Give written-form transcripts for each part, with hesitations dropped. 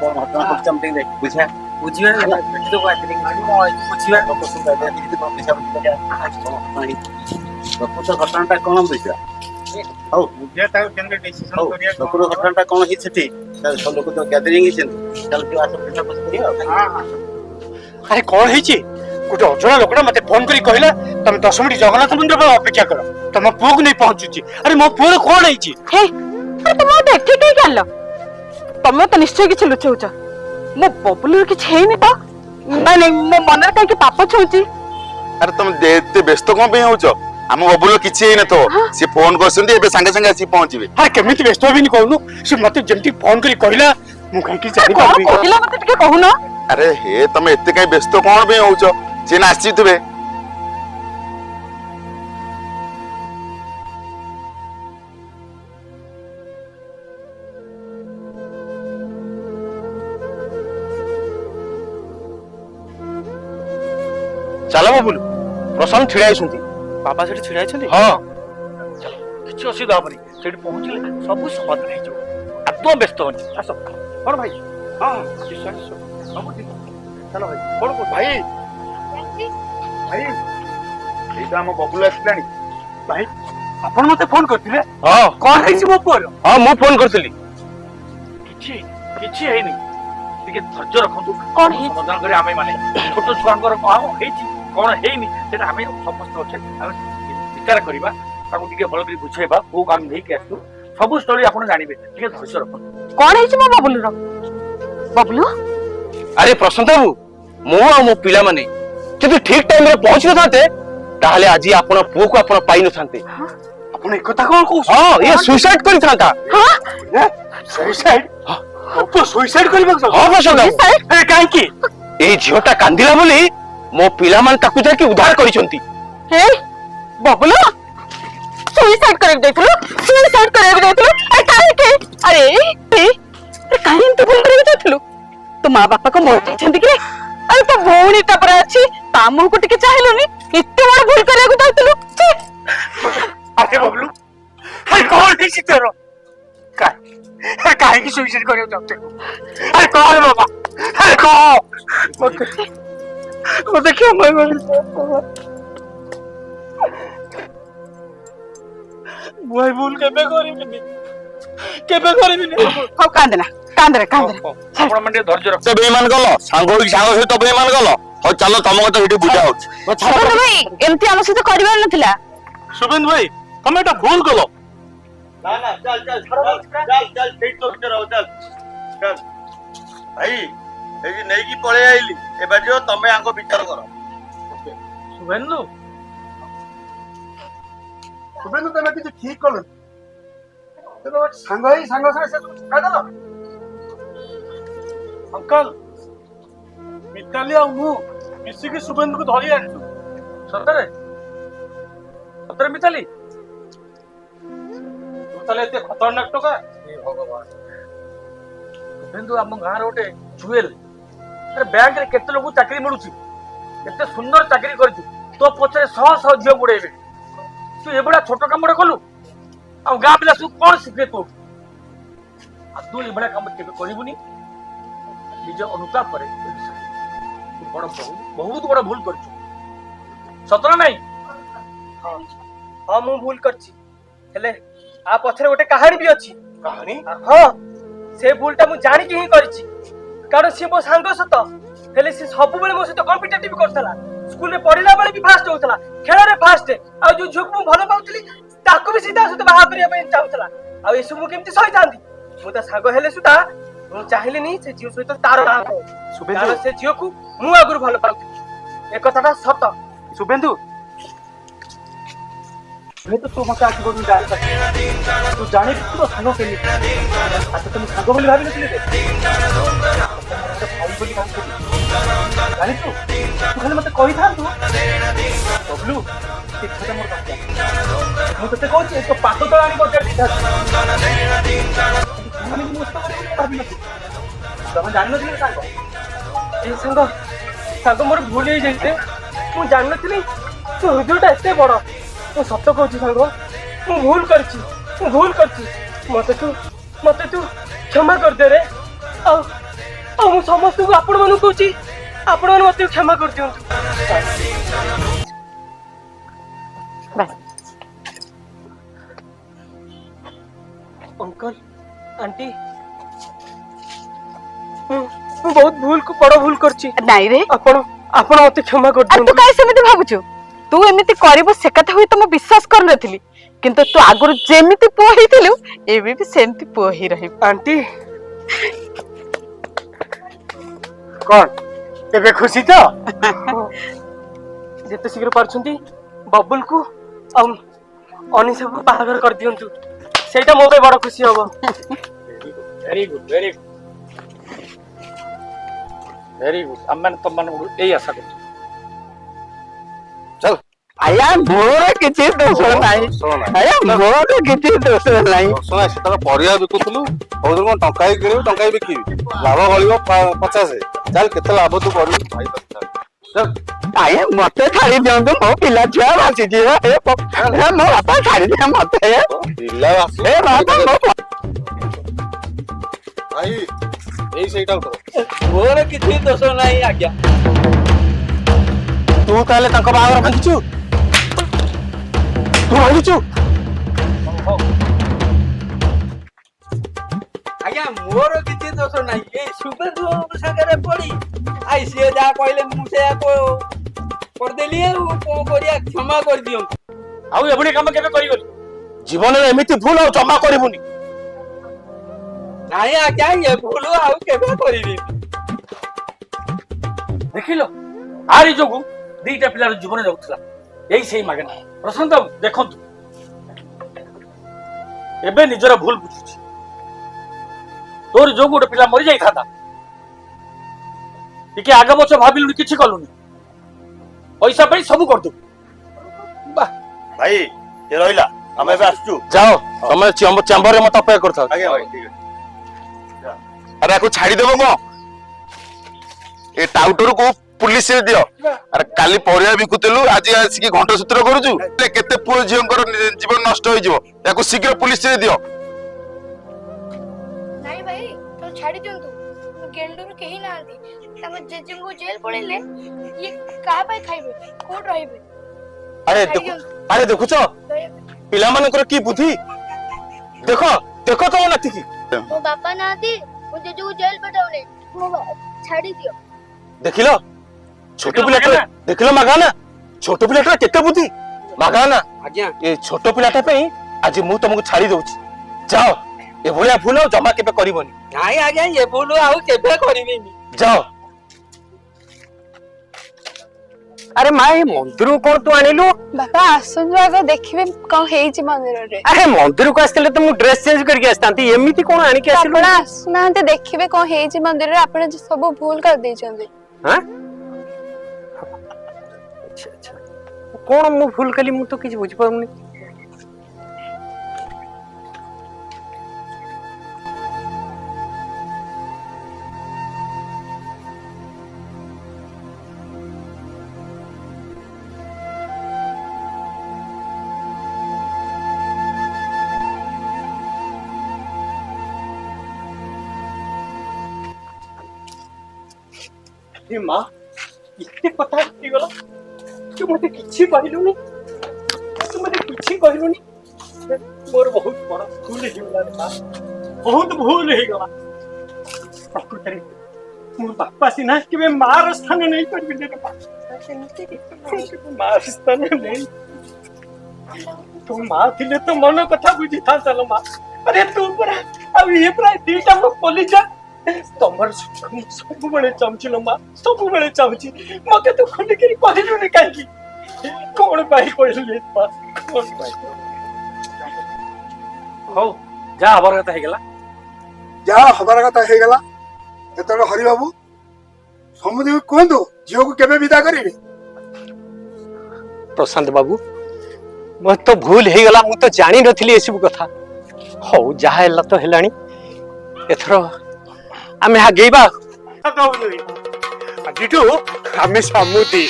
कौन घटना घटिछ हम टिके बुझा बुझिबा बेटी तो बात नहीं बुझिबा लोक सुन दे दीदी को पैसा बुझा लोक तो घटनाटा कौन बुझा हौ बुझिया केंद्र डिसीजन हौ करिया लोकर घटनाटा कौन ही सेठी सब लोक तो गैदरिंग ही छन चल तू आस पैसा बुझ करियो हां हां अरे कौन है गोटे अजଣା लोकटा मते फोन करी कहला तुम 10 मिनिट जगन्नाथ मंदिर पर अपेक्षा करो तुम पुओ को नहीं पहुंचुची अरे मो पुओ कौन है हे अरे तुम तो एठी कई गल्लो तुम तो निश्चय किछ लुचौछ मो बबलू किछ हेनी तो नहीं मो मन रे काई पाप छौची अरे तुम एते व्यस्त कौन पे होछ हम बबुल किछि हे न तो से फोन करसंती एबे संगे संगे आसी पहुंचबे अरे केमिति व्यस्त होबिनी कहनु से मते जेमति फोन करी कहला मु काई की जानि कौन पाबी कहला मते टिके कहूनो अरे हे तुम एते काई व्यस्त कौन पे होछ से नाची तुबे चलो बबुल प्रशांत छिड़ाई सुनती बाबा सेठी छिड़ाई छथि हां चलो किछ असुविधा हबनी सेठी पहुंचले सब समाधान हो जो एकदम व्यस्त होनी आसो कौन भाई हां सब ठीक चलो भाई कौन को भाई भाई एटा हम बबुल आसलानी भाई अपन मते फोन करथिले हां कौन है मो पुओ हां मु फोन करथली किछि किछि हेनी टिके धैर्य रखंतु कौन है समाधान करे आमे माने छोट छुआंकर कहां हेछि कौन हेनी सेटा आमे समस्त अछे आमे विचार करिबा ताको टिके भल करी बुझाइबा को काम नै के आसु सब स्टोरी आपण जानिबे टिके धैर्य रखंतु कौन है मो बबलू रो बबलू अरे प्रशांत बाबू मो आ मो पिला माने जदि ठीक टाइम रे पहुंच न थाते ताहले आज आपण पुओ को आपण पाई न थाते आपण एक कथा कोन कहू हां ये सुसाइड करि थांता हां सुसाइड तो सुसाइड करबा हां प्रशांत बाबू अरे काहे की ए झियोटा कांदिला बोली मो पिला मान ताकू जाके उद्धार करिसंती हे बबलू सुसाइड करे देखलो सुसाइड करे देखलो अरे काहे के अरे काहे तू भूल करे देखलो तो मां बापा को मोर छंदी के अरे तो भौणी टपरा अछि ता मुह को टिके चाहेलोनी इत्ते बड़ भूल करे को दातलु अरे बबलू अरे कौन है सितरो अरे काहे की सुसाइड करे जाते अरे कौन बाबा अरे कौन मत क्यों मैं भाई भूल केबे करिबिनी हो कांदना आपण मंडे धैर्य रख तो बेईमान गलो सांगो की सांगो सहित बेईमान गलो हो चलो तुम को तो हेटी बुझा हो छोटो भाई एमती हम सहित करबार नथिला सुबेंद्र भाई तुम एटा भूल गलो ना ना चल चल चल ठीक तो भीतर आओ चल चल भाई एजी नहीं की पळे आइली एबा जो तमे आंको विचार करो सुबेंदु तमे किछ ठीक कलो तो सांग से कादलो अंकल मिताली आ मु मिसी के सुबेंद्र को धरी आनछु सतरे सतरे मिताली ताले एते खतरनाक टका हे भगवान सुबेंदु हम गार ओटे जुएल अरे बैंक रे केते लोग चाकरी मिलुची केते सुंदर चाकरी करछु तो पछरे 100 झियो बुड़ेबे तू एबडा छोट कामडा कलु आ गा पिला सु कोन सिखे तो आ तू एबडा काम केबे करिबुनी निज अनुताप करे तू बड़ बहुत बड़ भूल करछु सतरा नहीं हां हां मु भूल करछि हेले आ पछरे गोटे कहानी भी अछि कहानी हां से भूलटा मु जानि कि ही करछि कारण से मो सांग सत हेले से सब बेले मो सहित कॉम्पिटिटिव करथला स्कूल में पढ़िला बेले भी फास्ट होथला खेल रे फास्ट आ जो झुक मु भलो पाउथली ताको भी सीधा सहित बाहा करिया पे चाहुथला आ एसु मु केमति सहि जांदी मु ता सांग हेले सुता मु चाहिले नी से जियो सहित तार बाहा सुबेंदु से जियो को मु आगुर भलो पाउथली एक कथाटा सत सुबेंदु मैं तो तू मत आके बोलूं जान सकता तू जाने भी तो सानो के लिए अच्छा तुम सागो बोली भाभी नथले भाई बोली काम कर जाने तू खाली मते कहि था तू बबलू के छोटा मोर काम मु तते कहछि एक पातो तो आनी बजार दिखा मैं मुस्त करे भाभी नथले तुम जान नथले सांगो ए संग संग मोर भूल ही जाइते मु जान नथली तू हृदयटा एते बड़ तो सत कहछि संग मु भूल करछि मते तू क्षमा कर दे रे आ ଆଉ ମୁଁ ସମସ୍ତଙ୍କୁ ଆପଣ ମାନଙ୍କୁ କହୁଛି ଆପଣ ମାନେ ମତେ କ୍ଷମା କରିଦିଅନ୍ତୁ। ବାସ୍ अंकल आंटी ମୁଁ ବହୁତ ବଡ଼ ଭୁଲ କରିଛି। ନାଇଁ ରେ ଆପଣ ଆପଣ ମତେ କ୍ଷମା ଆରେ ତୁ କରିଦିଅନ୍ତୁ। କାହିଁ ସେମିତି ଭାବୁଛୁ? ତୁ ଏମିତି କରିବୁ ସେ କଥା ହୁଏ ତ ମୁଁ ବିଶ୍ୱାସ କରୁନଥିଲି, କିନ୍ତୁ ତୁ ଆଗରୁ ଯେମିତି ପୁଅ ହେଇଥିଲୁ ଏବେ ବି ସେମିତି ପୁଅ ହେଇ ରହିବୁ। आंटी କଣ ଏବେ ଖୁସି ତ? ଯେତେ ଶୀଘ୍ର ପାରୁଛନ୍ତି ବବୁଲକୁ ଆଉ ଅନିଶାକୁ ବାହାଘର କରିଦିଅନ୍ତୁ, ସେଇଟା ମୋ ପାଇଁ ବଡ଼ ଖୁସି ହବ। Very good very good very good. ଆମେ ତମ ମାନଙ୍କୁ ଏଇ ଆଶା କରୁଛୁ। ଚାଲ ଆଜ୍ଞା ମୋର କିଛି ଦୋଷ ନାହିଁ, ଆଜ୍ଞା ମୋର କିଛି ଦୋଷ ନାହିଁ। ଶୁଣା ସେତେବେଳେ ପରିବା ବିକୁଥିଲୁ କହୁଥିଲୁ କଣ ଟଙ୍କାଏ କିଣିବି ଟଙ୍କାଏ ବିକିବି, ଲାଭ ବଳିବ 50। ଚାଲ କେତେ ଲାଭ ତୁ କରିବୁ ଭାଇ ଚାଲ। ଆଜ୍ଞା ମତେ ଛାଡି ଦିଅନ୍ତୁ, ମୋ ପିଲା ଛୁଆ ଭାସିଯିବ। ମୋ ବାପା ଛାଡି ଦିଅ ମତେ। ପିଲା ଆସୁ ଏ ବାପା ଭାଇ ଏଇ ସେଇଟା ଉଠ। ମୋର କିଛି ଦୋଷ ନାହିଁ ଆଜ୍ଞା। ତୁ ତାହେଲେ ତାଙ୍କ ବାହାଘର ଭାଙ୍ଗିଛୁ? ତୁ ଭାଙ୍ଗିଛୁ? ଆଜ୍ଞା ମୋର କିଛି ଦୋଷ ନାହିଁ, ଏଇ ସୁବେଦୁ ସାଙ୍ଗରେ ପଡି ଆଇ ସିଏ ଯାହା କହିଲେ ମୁଁ ସେଇଆ କରିଦେଲି। ଆଉ କଣ କରିବା, କ୍ଷମା କରିଦିଅନ୍ତୁ। ଆଉ ଏଭଳି କାମ କେବେ କରିବନି। ଜୀବନରେ ଏମିତି ଭୁଲ ଆଉ ଜମା କରିବୁନି। ନାଇଁ ଆଜ୍ଞା ଏ ଭୁଲ ଆଉ କେବେ କରିବି। ଦେଖିଲ ଆରି ଯୋଗୁ ଦିଟା ପିଲାର ଜୀବନ ଯାଉଥିଲା, ଏଇ ସେଇ ମାଗଣା। ପ୍ରଶାନ୍ତ ବାବୁ ଦେଖନ୍ତୁ ଏବେ ନିଜର ଭୁଲ ବୁଝୁଛି। ତୋର ଯୋଉ ଗୋଟେ ପିଲା ମରି ଯାଇଥାନ୍ତା, ଟିକେ ଆଗ ପଛ ଭାବିଲୁନି, କିଛି କଲୁନି, ପଇସା ପାଇଁ ସବୁ କରିଦେବୁ। ଭାଇ ଏ ରହିଲା, ଆମେ ଏବେ ଆସୁଛୁ। ଯାଅ ତମେ ଚାମ୍ବରରେ ମତେ ଅପେକ୍ଷା କରିଥାଅ। ଆଜ୍ଞା ଭାଇ ଠିକ ଅଛି। ଆରେ ଆକୁ ଛାଡିଦେବ କଣ? ଏ ଟାଉଟରକୁ ପୁଲିସରେ ଦିଅ। ଆରେ କାଲି ପରିବା ବିକୁଥିଲୁ, ଆଜି ଆସିକି ଘଣ୍ଟ ସୂତ୍ର କରୁଛୁ। କେତେ ପୁଅ ଝିଅଙ୍କର ଜୀବନ ନଷ୍ଟ ହେଇଯିବ। ତାକୁ ଶୀଘ୍ର ପୁଲିସରେ ଦିଅ। ନାଇଁ ଭାଇ ତ ଛାଡି ଦିଅନ୍ତୁ, ଗେଣ୍ଡୁରୁ କେହି ନାହାନ୍ତି। ତାଙ୍କ ଜେଜେଙ୍କୁ ଜେଲ ପଳେଇଲେ ଇଏ କାହା ପାଇଁ ଖାଇବେ, କୋଉଠି ରହିବେ? ଆରେ ଛାଡି ଦିଅନ୍ତୁ ଆରେ ଦେଖୁଛ ଦୟାକରି। ପିଲାମାନଙ୍କର କି ବୁଦ୍ଧି। ଦେଖ ଦେଖ ତମ ନାତିକି। ମୋ ବାପା ନାହାନ୍ତି, ମୋ ଜେଜେକୁ ଜେଲ ପଠାଉନି, ଛାଡି ଦିଅ। ଦେଖିଲ ଛୋଟ ପିଲାଟା, ଦେଖିଲ ମାଗାନା ଛୋଟ ପିଲାଟା କେତେ ବୁଦ୍ଧି। ମାଗାନା ଆଜ୍ଞା ଏ ଛୋଟ ପିଲାଟା ପାଇଁ ଆଜି ମୁଁ ତମକୁ ଛାଡି ଦଉଛି। ଯାଅ ଏଭଳିଆ ଭୁଲ ଆଉ ଜମା କେବେ କରିବନି। ନାଇଁ ଆଜ୍ଞା ଏ ଭୁଲ ଆଉ କେବେ କରିବିନି। ଯାଅ। ଆରେ ମା ଏ ମନ୍ଦିରକୁ କଣ ତୁ ଆଣିଲୁ? ବାପା ଆସନ୍ତୁ ଆଗ ଦେଖିବେ କଣ ହେଇଛି ମନ୍ଦିରରେ। ଆରେ ମନ୍ଦିରକୁ ଆସିଥିଲେ ତ ମୁଁ ଡ୍ରେସ ଚେଞ୍ଜ କରିକି ଆସିଥାନ୍ତି, ଏମିତି କଣ ଆଣିକି ଆସିଲୁ? ଆପଣ ଆସୁନାହାନ୍ତି ଦେଖିବେ କଣ ହେଇଛି ମନ୍ଦିରରେ, ଆପଣ ସବୁ ଭୁଲ କରିଦେଇଛନ୍ତି। ଆଚ୍ଛା କଣ ମୁଁ ଭୁଲ କଲି ମୁଁ ତ କିଛି ବୁଝିପାରୁନି। ମା ଏତେ କଥା ହେଇଗଲା, ତୁ ମତେ କିଛି କହିଲୁନି, ମୋର ବହୁତ ବଡ ଭୁଲ ହେଇଗଲା ମା, ବହୁତ ଭୁଲ ହେଇଗଲା। ପ୍ରକୃତରେ ମୋ ବାପା ସିନା କେବେ ମାର ସ୍ଥାନ ନେଇପାରିବିନି ରେ ମା, ମାର ସ୍ଥାନ ନେଇ ତୁ ମା ଥିଲେ ତ ମନ କଥା ବୁଝିଥାନ୍ତା ଲୋ ମା। ଆରେ ତୁ ପରା ଆଉ ଇଏ ପରା ଦିଟା ମୋ ପଲିଜା, ତମର ସୁଖ ମୁଁ ସବୁବେଳେ ଚାହୁଁଛି ଲୋ ମା, ସବୁବେଳେ ଚାହୁଁଛି। ମତେ ତୁ ଖଣ୍ଡିକିରି କହିଲୁନି କାହିଁକି? କଣ ପାଇଁ କହିଲୁ ମା, କଣ ପାଇଁ? ହଉ ଯାହା ହବାର କଥା ହେଇଗଲା। ଯାହା ହବାର କଥା ହେଇଗଲା। ଯେତେବେଳେ ହରିବାବୁ ସମୁଦ୍ରକୁ କୁହନ୍ତୁ ଝିଅକୁ କେବେ ବିଦା କରିବେ। ପ୍ରଶାନ୍ତ ବାବୁ ମୋର ତ ଭୁଲ ହେଇଗଲା, ମୁଁ ତ ଜାଣିନଥିଲି ଏସବୁ କଥା। ହଉ ଯାହା ହେଲା ତ ହେଲାଣି, ଏଥର ଆମେ ଆଗେଇବା। ଆଜିଠୁ ଆମେ ସମୁଦି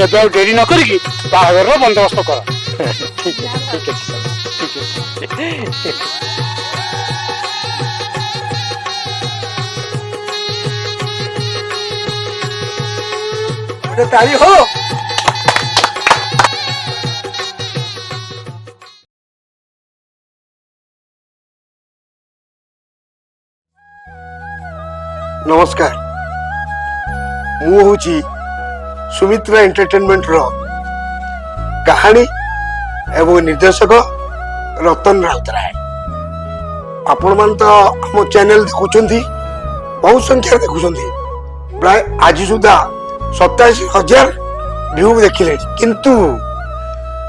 ଏବେ ଆଉ ଡେରି ନ କରିକି ବାହାଘରର ବନ୍ଦୋବସ୍ତ କର। ଠିକ ଅଛି ଠିକ ଅଛି। ଗୋଟେ ତାଳି ହୋ। ନମସ୍କାର, ମୁଁ ହଉଛି ସୁମିତ୍ରା ଏଣ୍ଟରଟେନମେଣ୍ଟର କାହାଣୀ ଏବଂ ନିର୍ଦ୍ଦେଶକ ରତନ ରାଉତରାୟ। ଆପଣମାନେ ତ ଆମ ଚ୍ୟାନେଲ ଦେଖୁଛନ୍ତି, ବହୁତ ସଂଖ୍ୟାରେ ଦେଖୁଛନ୍ତି, ପ୍ରାୟ ଆଜି ସୁଦ୍ଧା 87,000 ଭିଉ ଦେଖିଲେଣି। କିନ୍ତୁ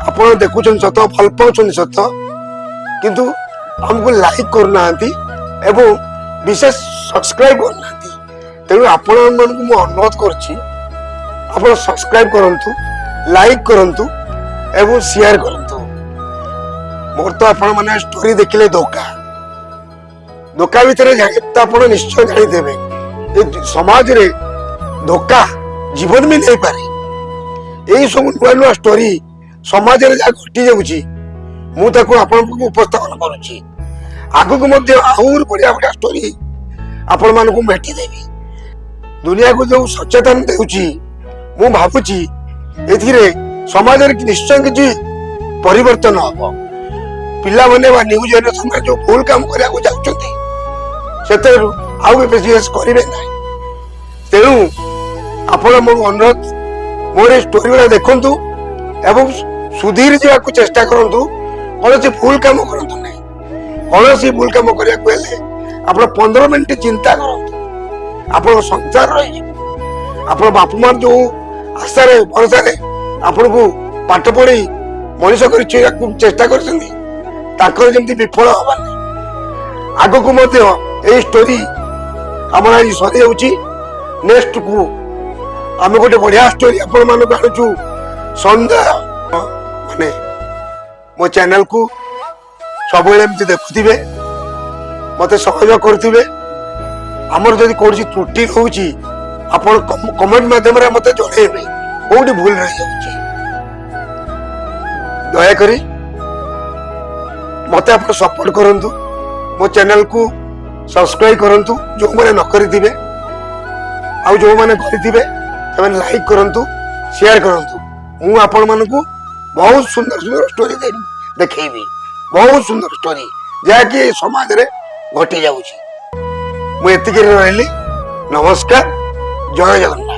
ଆପଣ ଦେଖୁଛନ୍ତି ସତ, ଭଲ ପାଉଛନ୍ତି ସତ, କିନ୍ତୁ ଆମକୁ ଲାଇକ୍ କରୁନାହାନ୍ତି ଏବଂ ବିଶେଷ ସବସ୍କ୍ରାଇବ କରୁନାହାନ୍ତି। ତେଣୁ ଆପଣମାନଙ୍କୁ ମୁଁ ଅନୁରୋଧ କରୁଛି, ଆପଣ ସବସ୍କ୍ରାଇବ କରନ୍ତୁ, ଲାଇକ୍ କରନ୍ତୁ ଏବଂ ସେୟାର କରନ୍ତୁ। ମୋର ତ ଆପଣମାନେ ଷ୍ଟୋରି ଦେଖିଲେ ଧୋକା ଭିତରେ ତ ଆପଣ ନିଶ୍ଚୟ ଜାଣିଦେବେ ଯେ ସମାଜରେ ଧୋକା ଜୀବନ ବି ନେଇପାରେ। ଏଇ ସବୁ ନୂଆ ନୂଆ ଷ୍ଟୋରି ସମାଜରେ ଯାହା ଘଟି ଯାଉଛି, ମୁଁ ତାକୁ ଆପଣଙ୍କୁ ଉପସ୍ଥାପନ କରୁଛି। ଆଗକୁ ମଧ୍ୟ ଆହୁରି ବଢିଆ ବଢିଆ ଷ୍ଟୋରି ଆପଣମାନଙ୍କୁ ଭେଟିଦେବି। ଦୁନିଆକୁ ଯୋଉ ସଚେତନ ଦେଉଛି, ମୁଁ ଭାବୁଛି ଏଥିରେ ସମାଜରେ ନିଶ୍ଚୟ କିଛି ପରିବର୍ତ୍ତନ ହବ। ପିଲାମାନେ ବା ନ୍ୟୁ ଜେନେରେସନ ଯୋଉ ଭୁଲ କାମ କରିବାକୁ ଯାଉଛନ୍ତି, ସେଥିରୁ ଆଉ ବି ବିଶେଷ କରିବେ ନାହିଁ। ତେଣୁ ଆପଣ ମୋ ଅନୁରୋଧ, ମୋର ଏ ଷ୍ଟୋରି ଗୁଡା ଦେଖନ୍ତୁ ଏବଂ ସୁଧୀର ଯିବାକୁ ଚେଷ୍ଟା କରନ୍ତୁ। କୌଣସି ଭୁଲ କାମ କରନ୍ତୁ ନାହିଁ। କୌଣସି ଭୁଲ କାମ କରିବାକୁ ହେଲେ ଆପଣ 15 ମିନିଟ ଚିନ୍ତା କରନ୍ତୁ, ଆପଣଙ୍କ ସଂସାର ରହିଯିବ। ଆପଣ ବାପା ମା ଯୋଉ ଆଶାରେ ଭରସାରେ ଆପଣଙ୍କୁ ପାଠ ପଢେଇ ମଣିଷ କରି ଚେଷ୍ଟା କରିଛନ୍ତି, ତାଙ୍କର ଯେମିତି ବିଫଳ ହବାନି। ଆଗକୁ ମଧ୍ୟ ଏଇ ଷ୍ଟୋରି ଆମର ଆଜି ସରିଯାଉଛି। ନେକ୍ସଟ କୁ ଆମେ ଗୋଟେ ବଢିଆ ଷ୍ଟୋରି ଆପଣ ମାନଙ୍କୁ ଆଣୁଛୁ। ସନ୍ଧ୍ୟା ମାନେ ମୋ ଚ୍ୟାନେଲକୁ ସବୁବେଳେ ଏମିତି ଦେଖୁଥିବେ, ମତେ ସହଯୋଗ କରୁଥିବେ। ଆମର ଯଦି କୌଣସି ତ୍ରୁଟି ରହୁଛି, ଆପଣ କମେଣ୍ଟ ମାଧ୍ୟମରେ ମତେ ଜଣେଇବେ କୋଉଠି ଭୁଲ ରହିଯାଉଛି। ଦୟାକରି ମତେ ଆପଣ ସପୋର୍ଟ କରନ୍ତୁ, ମୋ ଚ୍ୟାନେଲକୁ ସବସ୍କ୍ରାଇବ କରନ୍ତୁ ଯୋଉମାନେ ନ କରିଥିବେ, ଆଉ ଯୋଉମାନେ କରିଥିବେ ସେମାନେ ଲାଇକ୍ କରନ୍ତୁ, ସେୟାର କରନ୍ତୁ। ମୁଁ ଆପଣ ମାନଙ୍କୁ ବହୁତ ସୁନ୍ଦର ସୁନ୍ଦର ଷ୍ଟୋରି ଦେଖେଇବି, ବହୁତ ସୁନ୍ଦର ଷ୍ଟୋରି ଯାହାକି ଏ ସମାଜରେ ଘଟି ଯାଉଛି। ମୁଁ ଏତିକିରେ ରହିଲି। ନମସ୍କାର, ଜୟ ଜଗନ୍ନାଥ।